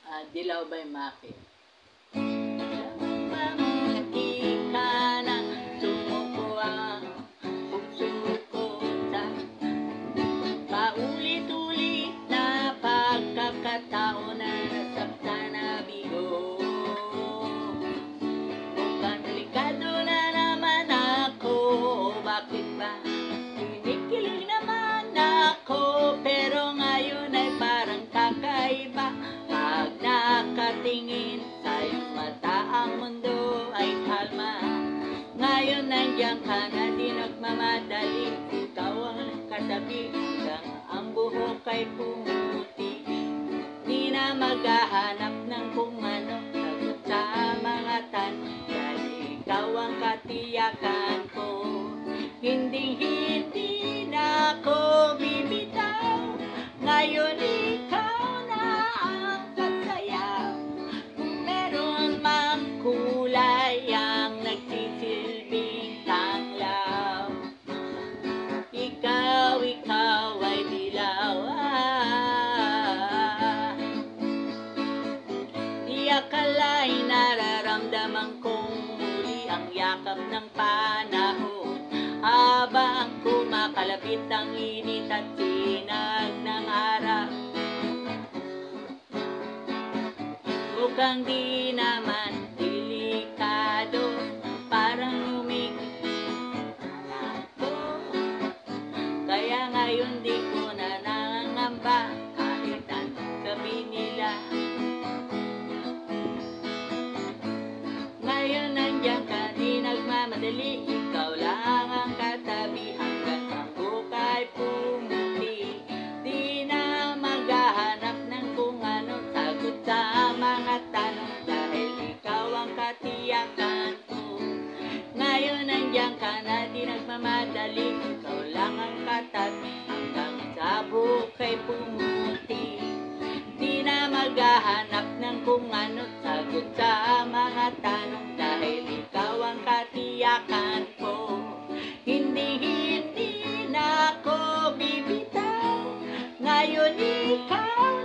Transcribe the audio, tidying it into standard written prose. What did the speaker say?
Dilaw by Maki. Mamunti ka na sumuko ang puso ko sa paulit-ulit na pagkakataon na nasaktan na bigo. Mukhang delikado na naman ako, bakit ba kinikilig naman ako? Pero ngayon ay parang kakaiba. Pag nakatingin sa iyong mata, ang mundo ay kalma. Ngayon nandiyan ka na, di nagmamadali. Ikaw ang katabi, hanggang ang buhok ay pumuti. Di na maghahanap ng kung ano, sagot sa mga tanong, dahil ikaw ang katiyakan ko. Hindi na ako bibitaw, ngayon ikaw na ang kasayaw. Kung meron mang kulay ang nagsisilbing tanglaw, ikaw ay dilaw. Di akalain nararamdaman kong muli ang yakap ng panahon, habang kumakalapit ang init at sinag ng araw. Mukhang di naman delikado, parang umigit ako. Kaya ngayon di ko na nangangamba, kahit anong sabihin nila. Ngayon nandiyan ka, di nagmamadali. Ikaw lang ang katabi, hanggang ang buhok ay pumuti. Di na maghahanap ng kung ano, sagot sa mga tanong, dahil ikaw ang katiyakan ko. Ngayon nandiyan ka na, di nagmamadali. Ikaw lang ang katabi, hanggang sa buhok ay pumuti. Di na maghahanap ng kung ano, sagot sa mga tanong, dahil ikaw ang katiyakan ko. Hindi na ako bibitaw, ngayon ikaw